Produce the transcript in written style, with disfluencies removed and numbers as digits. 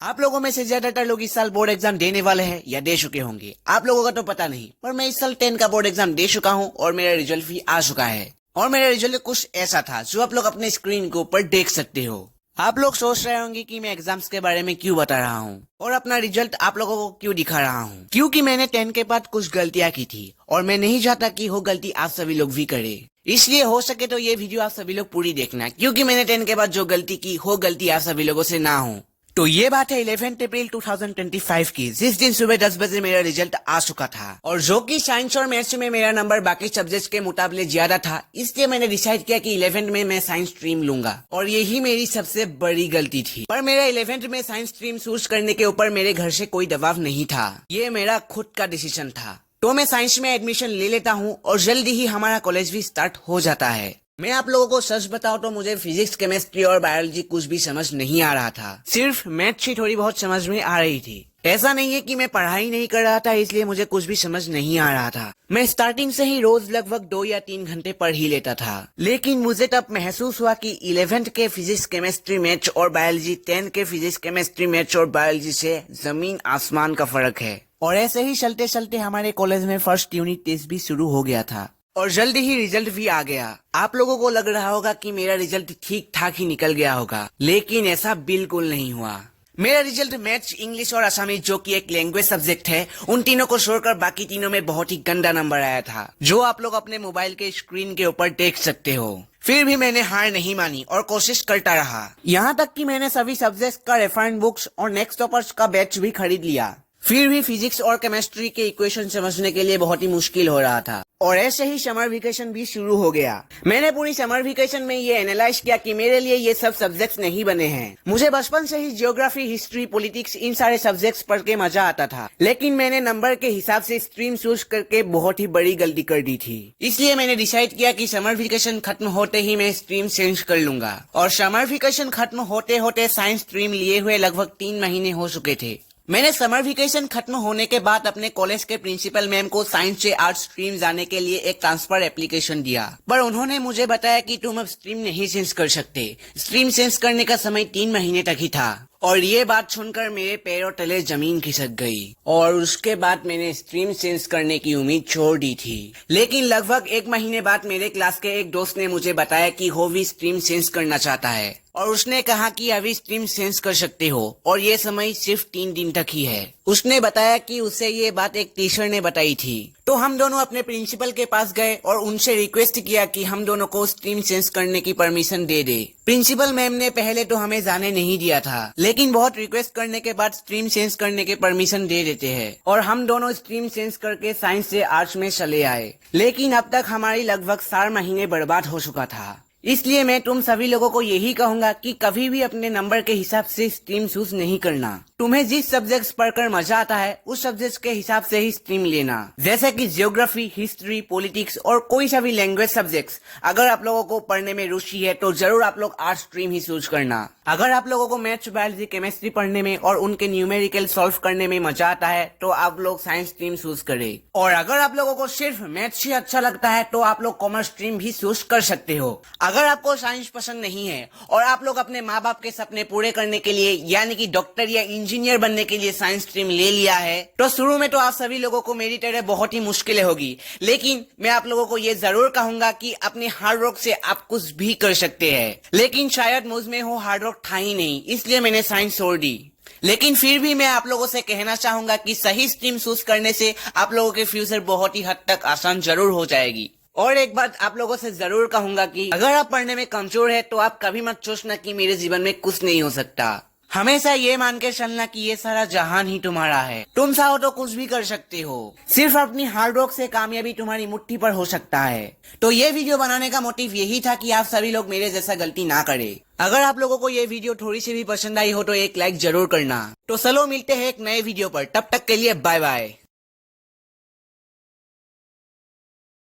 आप लोगों में से ज्यादातर लोग इस साल बोर्ड एग्जाम देने वाले हैं या दे चुके होंगे। आप लोगों का तो पता नहीं, पर मैं इस साल 10 का बोर्ड एग्जाम दे चुका हूँ और मेरा रिजल्ट भी आ चुका है। और मेरा रिजल्ट कुछ ऐसा था जो आप लोग अपने स्क्रीन के ऊपर देख सकते हो। आप लोग सोच रहे होंगे कि मैं एग्जाम्स के बारे में क्यों बता रहा हूँ और अपना रिजल्ट आप लोगों को क्यों दिखा रहा हूँ। क्योंकि मैंने 10 के बाद कुछ गलतियाँ की थी और मैं नहीं चाहता कि वो गलती आप सभी लोग भी करे। इसलिए हो सके तो ये वीडियो आप सभी लोग पूरी देखना, क्योंकि मैंने 10 के बाद जो गलती की वो गलती आप सभी लोगों से ना हो। तो ये बात है 11 अप्रैल 2025 की, जिस दिन सुबह 10 बजे मेरा रिजल्ट आ चुका था और जो कि साइंस और मैथ्स में मेरा नंबर बाकी सब्जेक्ट्स के मुकाबले ज्यादा था। इसलिए मैंने डिसाइड किया कि 11 में मैं साइंस स्ट्रीम लूंगा और यही मेरी सबसे बड़ी गलती थी। पर मेरा 11 में साइंस स्ट्रीम चूज करने के ऊपर मेरे घर से कोई दबाव नहीं था, ये मेरा खुद का डिसीजन था। तो मैं साइंस में एडमिशन ले लेता हूँ और जल्दी ही हमारा कॉलेज भी स्टार्ट हो जाता है। मैं आप लोगों को सच बताऊं तो मुझे फिजिक्स, केमिस्ट्री और बायोलॉजी कुछ भी समझ नहीं आ रहा था। सिर्फ मैथ्स ही थोड़ी बहुत समझ में आ रही थी। ऐसा नहीं है कि मैं पढ़ाई नहीं कर रहा था इसलिए मुझे कुछ भी समझ नहीं आ रहा था। मैं स्टार्टिंग से ही रोज लगभग 2 या 3 घंटे पढ़ ही लेता था। लेकिन मुझे तब महसूस हुआ कि 11 के फिजिक्स, केमिस्ट्री, मैथ्स और बायोलॉजी 10 के फिजिक्स, केमिस्ट्री, मैथ्स और बायोलॉजी से जमीन आसमान का फर्क है। और ऐसे ही चलते चलते हमारे कॉलेज में फर्स्ट यूनिट टेस्ट भी शुरू हो गया था और जल्दी ही रिजल्ट भी आ गया। आप लोगों को लग रहा होगा कि मेरा रिजल्ट ठीक ठाक ही निकल गया होगा, लेकिन ऐसा बिल्कुल नहीं हुआ। मेरा रिजल्ट मैथ्स, इंग्लिश और असमीज, जो कि एक लैंग्वेज सब्जेक्ट है, उन तीनों को छोड़कर बाकी तीनों में बहुत ही गंदा नंबर आया था, जो आप लोग अपने मोबाइल के स्क्रीन के ऊपर देख सकते हो। फिर भी मैंने हार नहीं मानी और कोशिश करता रहा। यहाँ तक कि मैंने सभी सब्जेक्ट्स का रेफरेंस बुक्स और नेक्स्ट टॉपर्स का बैच भी खरीद लिया। फिर भी फिजिक्स और केमिस्ट्री के इक्वेशन समझने के लिए बहुत ही मुश्किल हो रहा था। और ऐसे ही समर वेकेशन भी शुरू हो गया। मैंने पूरी समर वेकेशन में ये एनालाइज किया कि मेरे लिए ये सब सब्जेक्ट्स नहीं बने हैं। मुझे बचपन से ही ज्योग्राफी, हिस्ट्री, पॉलिटिक्स, इन सारे सब्जेक्ट्स पढ़ के मजा आता था, लेकिन मैंने नंबर के हिसाब से स्ट्रीम चूज करके बहुत ही बड़ी गलती कर दी थी। इसलिए मैंने डिसाइड किया कि समर वेकेशन खत्म होते ही मैं स्ट्रीम चेंज कर लूंगा। और समर वेकेशन खत्म होते होते साइंस स्ट्रीम लिए हुए लगभग 3 महीने हो चुके थे। मैंने समर वेकेशन खत्म होने के बाद अपने कॉलेज के प्रिंसिपल मैम को साइंस से आर्ट्स स्ट्रीम जाने के लिए एक ट्रांसफर एप्लीकेशन दिया, पर उन्होंने मुझे बताया कि तुम अब स्ट्रीम नहीं चेंज कर सकते। स्ट्रीम चेंज करने का समय 3 महीने तक ही था। और ये बात सुनकर मेरे पैरों तले जमीन खिसक गई और उसके बाद मैंने स्ट्रीम चेंज करने की उम्मीद छोड़ दी थी। लेकिन लगभग 1 महीने बाद मेरे क्लास के एक दोस्त ने मुझे बताया कि वो भी स्ट्रीम चेंज करना चाहता है और उसने कहा कि अभी स्ट्रीम चेंज कर सकते हो और ये समय सिर्फ 3 दिन तक ही है। उसने बताया कि उसे ये बात एक टीचर ने बताई थी। तो हम दोनों अपने प्रिंसिपल के पास गए और उनसे रिक्वेस्ट किया कि हम दोनों को स्ट्रीम चेंज करने की परमिशन दे दे। प्रिंसिपल मैम ने पहले तो हमें जाने नहीं दिया था, लेकिन बहुत रिक्वेस्ट करने के बाद स्ट्रीम चेंज करने के परमिशन दे देते हैं और हम दोनों स्ट्रीम चेंज करके साइंस से आर्ट्स में चले आए। लेकिन अब तक हमारी लगभग 4 महीने बर्बाद हो चुका था। इसलिए मैं तुम सभी लोगों को यही कहूंगा कि कभी भी अपने नंबर के हिसाब से स्ट्रीम चूज नहीं करना। तुम्हें जिस सब्जेक्ट पढ़कर मजा आता है उस सब्जेक्ट के हिसाब से ही स्ट्रीम लेना, जैसे कि ज्योग्राफी, हिस्ट्री, पॉलिटिक्स और कोई सा भी लैंग्वेज सब्जेक्ट्स। अगर आप लोगों को पढ़ने में रुचि है तो जरूर आप लोग आर्ट्स स्ट्रीम ही चूज करना। अगर आप लोगों को मैथ्स, बायोलॉजी, केमिस्ट्री पढ़ने में और उनके न्यूमेरिकल सॉल्व करने में मजा आता है तो आप लोग साइंस स्ट्रीम चूज करें। और अगर आप लोगों को सिर्फ मैथ्स ही अच्छा लगता है तो आप लोग कॉमर्स स्ट्रीम भी चूज कर सकते हो। अगर आपको साइंस पसंद नहीं है और आप लोग अपने माँ बाप के सपने पूरे करने के लिए यानी कि डॉक्टर या इंजीनियर बनने के लिए साइंस स्ट्रीम ले लिया है, तो शुरू में तो आप सभी लोगों को मेरी तरह बहुत ही मुश्किलें होगी, लेकिन मैं आप लोगों को ये जरूर कहूंगा कि अपने हार्ड वर्क से आप कुछ भी कर सकते हैं। लेकिन शायद मुझ में वो हार्ड वर्क था ही नहीं, इसलिए मैंने साइंस छोड़ दी। लेकिन फिर भी मैं आप लोगों से कहना चाहूंगा कि सही स्ट्रीम चूज करने से आप लोगों के फ्यूचर बहुत ही हद तक आसान जरूर हो जाएगी। और एक बात आप लोगों से जरूर कहूंगा कि अगर आप पढ़ने में कमजोर है तो आप कभी मत सोचना कि मेरे जीवन में कुछ नहीं हो सकता। हमेशा ये मान के चलना कि ये सारा जहान ही तुम्हारा है, तुम चाहो तो कुछ भी कर सकते हो। सिर्फ अपनी हार्ड वर्क से कामयाबी तुम्हारी मुट्ठी पर हो सकता है। तो ये वीडियो बनाने का मोटिव यही था कि आप सभी लोग मेरे जैसा गलती ना करें। अगर आप लोगों को ये वीडियो थोड़ी सी भी पसंद आई हो तो एक लाइक जरूर करना। तो चलो मिलते हैं एक नए वीडियो पर, तब तक के लिए बाय बाय।